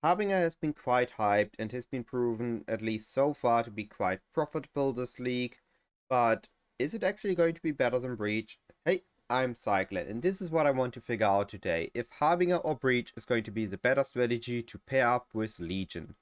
Harbinger has been quite hyped and has been proven, at least so far, to be quite profitable this league. But is it actually going to be better than Breach? Hey, I'm Cyclon, and this is what I want to figure out today. If Harbinger or Breach is going to be the better strategy to pair up with Legion.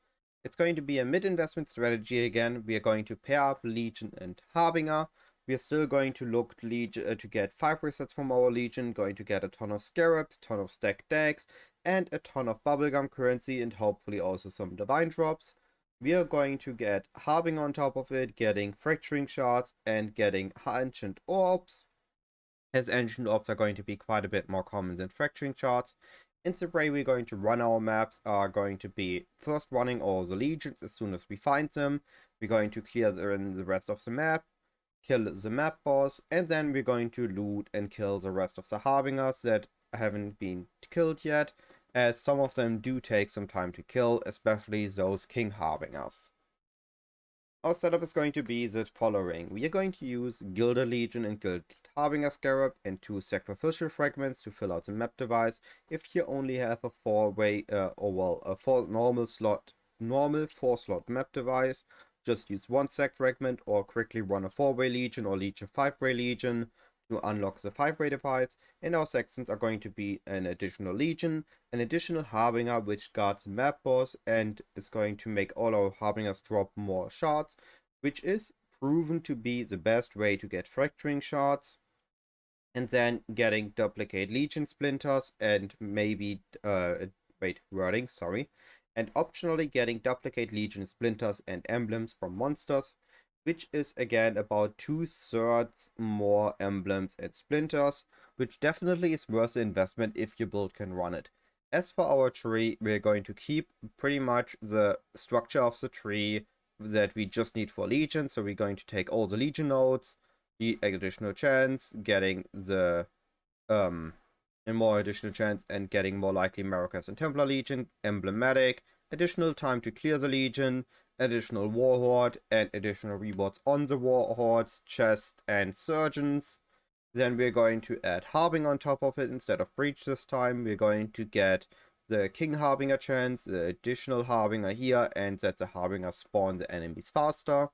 It's going to be a mid-investment strategy again. We are going to pair up Legion and Harbinger. We are still going to look to get 5 resets from our Legion, going to get a ton of Scarabs, ton of stacked decks, and a ton of bubblegum currency, and hopefully also some divine drops. We are going to get Harbinger on top of it, getting fracturing shards, and getting ancient orbs, as ancient orbs are going to be quite a bit more common than fracturing shards. In the way we're going to run our maps are going to be first running all the legions as soon as we find them. We're going to clear the rest of the map, kill the map boss, and then we're going to loot and kill the rest of the harbingers that haven't been killed yet, as some of them do take some time to kill, especially those king harbingers. Our setup is going to be the following. We are going to use Gilded Legion and Gilded Harbinger Scarab and 2 sacrificial fragments to fill out the map device. If you only have a 4-way, normal 4-slot map device, just use 1 sac fragment or quickly run a 4-way Legion or Legion 5-way Legion to unlock the 5-way device. And our sections are going to be an additional Legion, an additional Harbinger which guards the map boss and is going to make all our Harbingers drop more shards, which is proven to be the best way to get fracturing shards. And then getting duplicate Legion splinters and maybe, and optionally getting duplicate Legion splinters and emblems from monsters, which is again about 2/3 more emblems and splinters, which definitely is worth the investment if your build can run it. As for our tree, we're going to keep pretty much the structure of the tree that we just need for Legion, so we're going to take all the Legion nodes, the additional chance, getting the and more additional chance and getting more likely Maracas and Templar Legion, emblematic, additional time to clear the Legion, additional Warhorde, and additional rewards on the Warhordes, chest, and surgeons. Then we're going to add Harbinger on top of it instead of Breach this time. We're going to get the King Harbinger chance, the additional Harbinger here, and that the Harbinger spawn the enemies faster.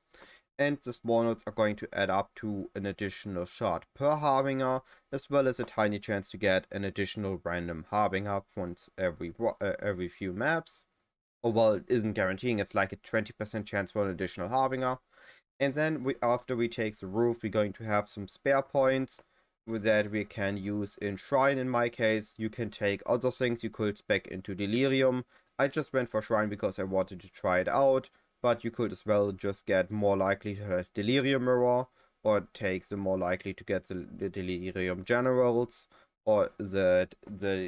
And the small nodes are going to add up to an additional shard per Harbinger, as well as a tiny chance to get an additional random Harbinger once every few maps. Or well, it isn't guaranteeing, it's like a 20% chance for an additional Harbinger. And then after we take the roof, we're going to have some spare points that we can use in Shrine in my case. You can take other things you could spec into Delirium. I just went for Shrine because I wanted to try it out, but you could as well just get more likely to have Delirium Mirror, or take the more likely to get the Delirium Generals, or that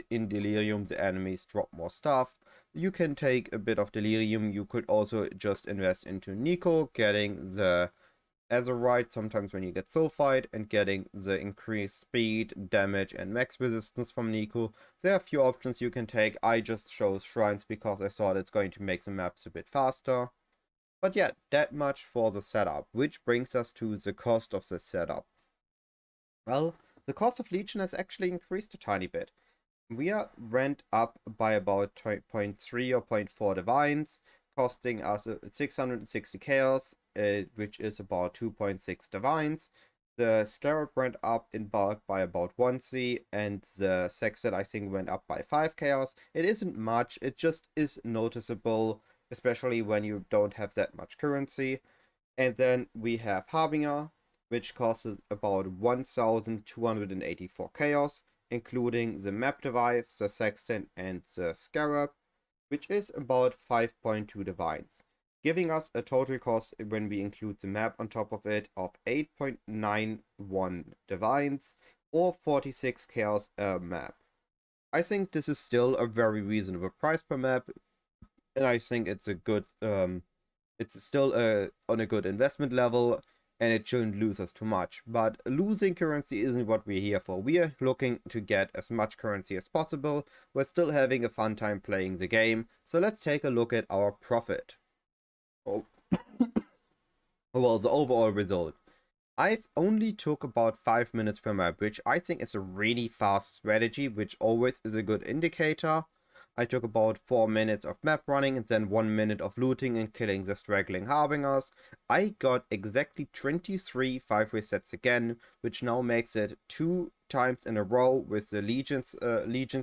in Delirium the enemies drop more stuff. You can take a bit of Delirium. You could also just invest into Nico, getting the Azerite sometimes when you get Sulfide, and getting the increased speed, damage, and max resistance from Nico. There are a few options you can take. I just chose Shrines because I thought it's going to make the maps a bit faster. But yeah, that much for the setup, which brings us to the cost of this setup. Well, the cost of Legion has actually increased a tiny bit. We are went up by about 0.3 or 0.4 divines, costing us 660 chaos, which is about 2.6 divines. The Scarab went up in bulk by about 1 C, and the Sextet I think went up by 5 chaos. It isn't much, it just is noticeable, especially when you don't have that much currency. And then we have Harbinger, which costs about 1284 chaos, including the map device, the sextant, and the scarab, which is about 5.2 divines, giving us a total cost when we include the map on top of it of 8.91 divines or 46 chaos a map. I think this is still a very reasonable price per map, and I think it's a good it's still on a good investment level, and it shouldn't lose us too much. But losing currency isn't what we're here for. We are looking to get as much currency as possible. We're still having a fun time playing the game, so let's take a look at our profit. Oh. Well, the overall result. I've only took about 5 minutes per map, which I think is a really fast strategy, which always is a good indicator. I took about 4 minutes of map running and then 1 minute of looting and killing the straggling Harbingers. I got exactly 23 5 resets again, which now makes it 2 times in a row with the Legion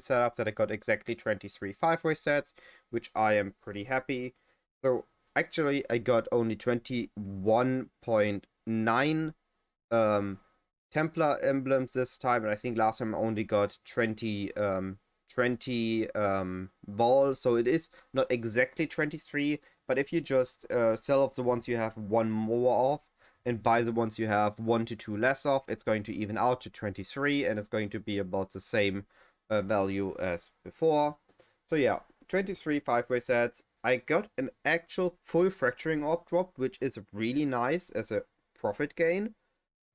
setup that I got exactly 23 5 resets, which I am pretty happy. So actually I got only 21.9 Templar emblems this time, and I think last time I only got 20 balls, so it is not exactly 23, but if you just sell off the ones you have one more of and buy the ones you have 1 to 2 less of, it's going to even out to 23, and it's going to be about the same value as before. So yeah, 23 5 resets. I got an actual full fracturing orb drop, which is really nice as a profit gain.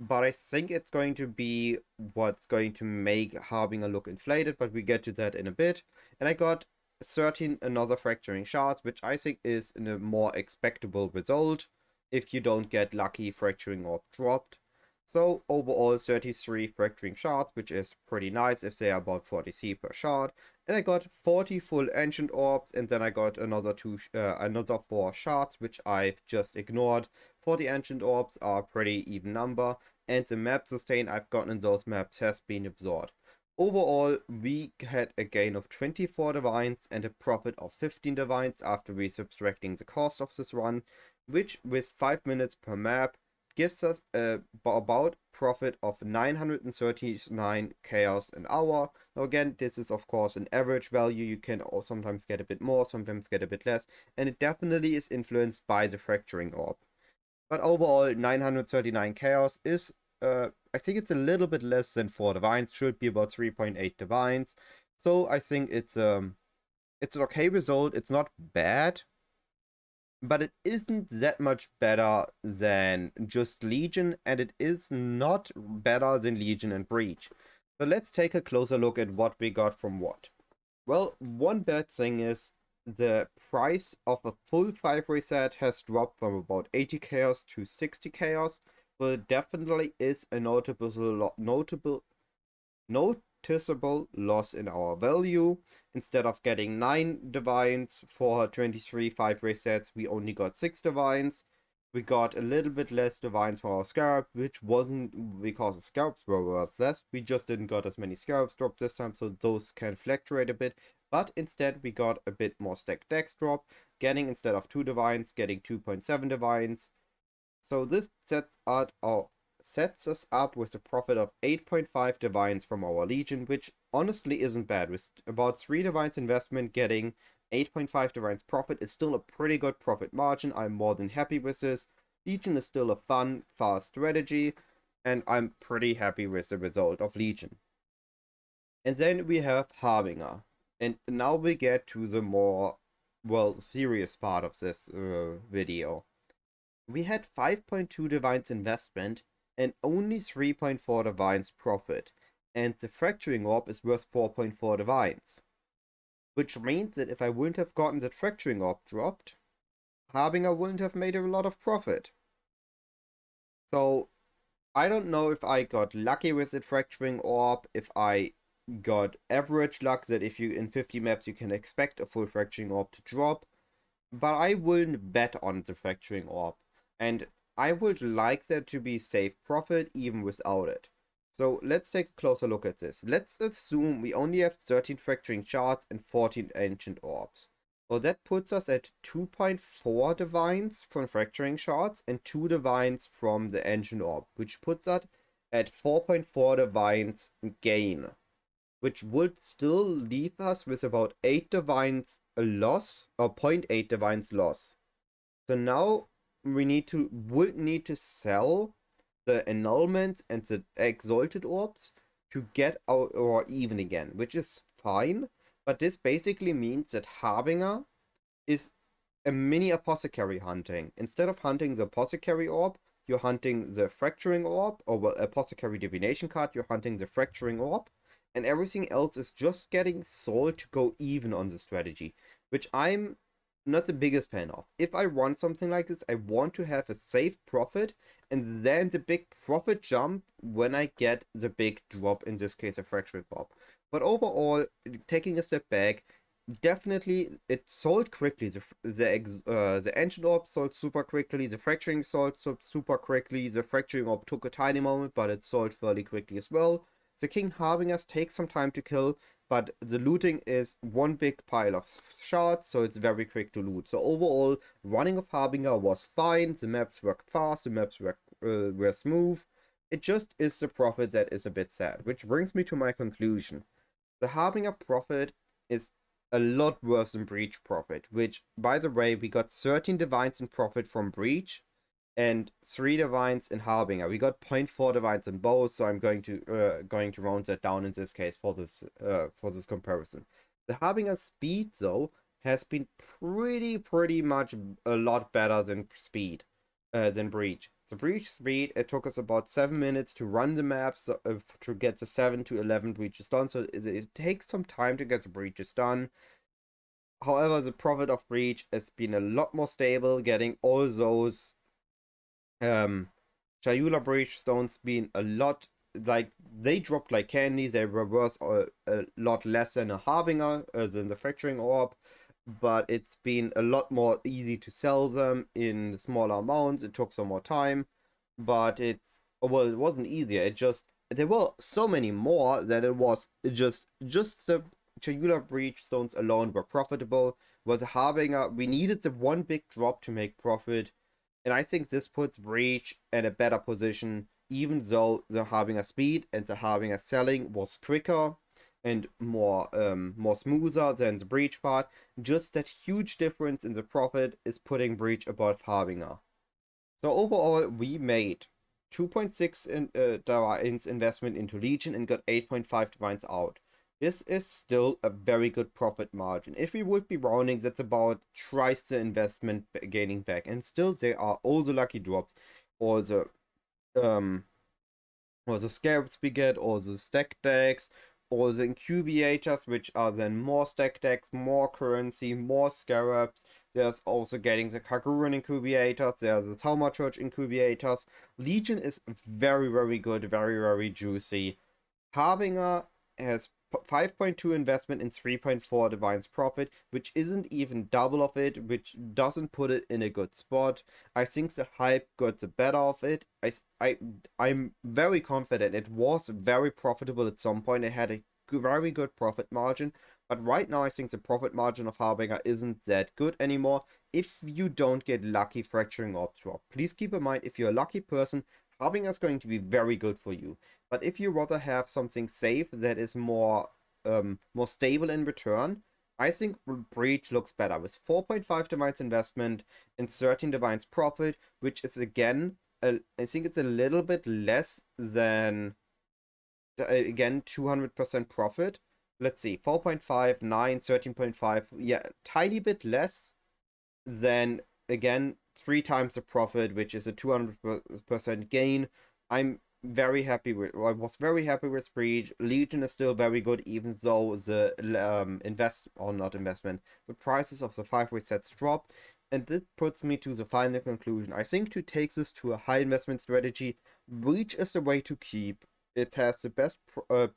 But I think it's going to be what's going to make Harbinger look inflated, but we get to that in a bit. And I got 13 another fracturing shards, which I think is a more expectable result if you don't get lucky fracturing orb dropped. So overall 33 fracturing shards, which is pretty nice if they are about 40 C per shard. And I got 40 full ancient orbs, and then I got another 4 shards, which I've just ignored. 40 ancient orbs are a pretty even number, and the map sustain I've gotten in those maps has been absorbed. Overall, we had a gain of 24 divines and a profit of 15 divines after we subtracting the cost of this run, which with 5 minutes per map gives us about profit of 939 chaos an hour. Now again, this is of course an average value. You can also sometimes get a bit more, sometimes get a bit less, and it definitely is influenced by the fracturing orb. But overall, 939 chaos is, I think it's a little bit less than 4 divines, should be about 3.8 divines. So I think it's an okay result. It's not bad, but it isn't that much better than just Legion, and it is not better than Legion and Breach. So let's take a closer look at what we got from what. Well, one bad thing is the price of a full 5 reset has dropped from about 80 chaos to 60 chaos, so it definitely is a noticeable loss in our value. Instead of getting 9 divines for 23 5 resets, we only got 6 divines. We got a little bit less divines for our scarab, which wasn't because the scarabs were worth less. We just didn't got as many scarabs dropped this time, so those can fluctuate a bit. But instead, we got a bit more stacked dex drop, getting instead of 2 divines, getting 2.7 divines. So this sets us up with a profit of 8.5 divines from our Legion, which honestly isn't bad. With about 3 divines investment, getting 8.5 divines profit is still a pretty good profit margin. I'm more than happy with this. Legion is still a fun, fast strategy, and I'm pretty happy with the result of Legion. And then we have Harbinger. And now we get to the more, well, serious part of this video. We had 5.2 divines investment and only 3.4 divines profit, and the fracturing orb is worth 4.4 divines. Which means that if I wouldn't have gotten that fracturing orb dropped, Harbinger wouldn't have made a lot of profit. So I don't know if I got lucky with that fracturing orb, if I got average luck that if you in 50 maps you can expect a full fracturing orb to drop, but I wouldn't bet on the fracturing orb, and I would like there to be safe profit even without it. So let's take a closer look at this. Let's assume we only have 13 fracturing shards and 14 ancient orbs. Well, that puts us at 2.4 divines from fracturing shards and 2 divines from the ancient orb, which puts us at 4.4 divines gain, which would still leave us with about 8 divines loss, or 0.8 divines loss. So now we would need to sell the annulments and the exalted orbs to get out or even again, which is fine, but this basically means that Harbinger is a mini apothecary hunting. Instead of hunting the apothecary orb, you're hunting the fracturing orb, or well, apothecary divination card, you're hunting the fracturing orb, and everything else is just getting sold to go even on the strategy, which I'm not the biggest fan of. If I run something like this, I want to have a safe profit and then the big profit jump when I get the big drop, in this case a fracturing orb. But overall, taking a step back, definitely it sold quickly. The engine orb sold super quickly. The fracturing sold super quickly. The fracturing orb took a tiny moment, but it sold fairly quickly as well. The King Harbingers take some time to kill, but the looting is one big pile of shards, so it's very quick to loot. So overall, running of Harbinger was fine. The maps worked fast. The maps were smooth. It just is the profit that is a bit sad, which brings me to my conclusion. The Harbinger profit is a lot worse than Breach profit, which, by the way, we got 13 divines in profit from Breach and 3 divines in Harbinger. We got 0.4 divines in both, so I'm going to round that down in this case for this comparison. The Harbinger speed, though, has been pretty much a lot better than Breach. The Breach speed, it took us about 7 minutes to run the maps, to get the 7 to 11 breaches done, so it takes some time to get the breaches done. However, the profit of Breach has been a lot more stable, getting all those Chayula Breach stones being a lot, like, they dropped like candy. They were worth a lot less than a Harbinger, than the Fracturing Orb, but it's been a lot more easy to sell them in smaller amounts. It took some more time, but well, it wasn't easier. It just, there were so many more that it was just the Chayula Breach stones alone were profitable. With the Harbinger, we needed the one big drop to make profit, and I think this puts Breach in a better position, even though the Harbinger speed and the Harbinger selling was quicker and more smoother than the Breach part. Just that huge difference in the profit is putting Breach above Harbinger. So overall, we made 2.6 divines investment into Legion and got 8.5 divines out. This is still a very good profit margin. If we would be rounding, that's about twice the investment gaining back. And still, there are all the lucky drops, all the scarabs we get, all the stack decks, all the incubators, which are then more stack decks, more currency, more scarabs. There's also getting the Kaguran incubators, there's the Thaumaturge incubators. Legion is very good, very juicy. Harbinger has 5.2 investment and 3.4 divines profit, which isn't even double of it, which doesn't put it in a good spot. I think the hype got the better of it. I'm very confident it was very profitable at some point. It had a very good profit margin, but right now I think the profit margin of Harbinger isn't that good anymore if you don't get lucky fracturing orb drop. Please keep in mind, if you're a lucky person, Harbinger is going to be very good for you. But if you rather have something safe that is more stable in return, I think Breach looks better with 4.5 divines investment and 13 divines profit, which is again, I think it's a little bit less than, again, 200% profit. Let's see, 4.5, 9, 13.5, yeah, tiny bit less than, again, 3 times the profit, which is a 200% gain. I was very happy with Breach. Legion is still very good, even though the the prices of the 5 resets dropped. And this puts me to the final conclusion. I think to take this to a high investment strategy, Breach is the way to keep. It has the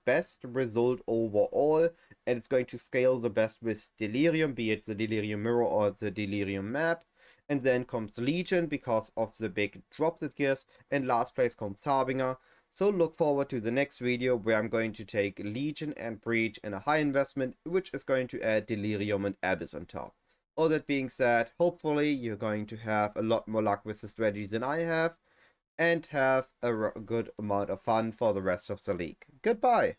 best result overall, and it's going to scale the best with Delirium, be it the Delirium Mirror or the Delirium map. And then comes Legion because of the big drop it gives, and last place comes Harbinger. So look forward to the next video where I'm going to take Legion and Breach in a high investment, which is going to add Delirium and Abyss on top. All that being said, hopefully you're going to have a lot more luck with the strategies than I have, and have a good amount of fun for the rest of the league. Goodbye!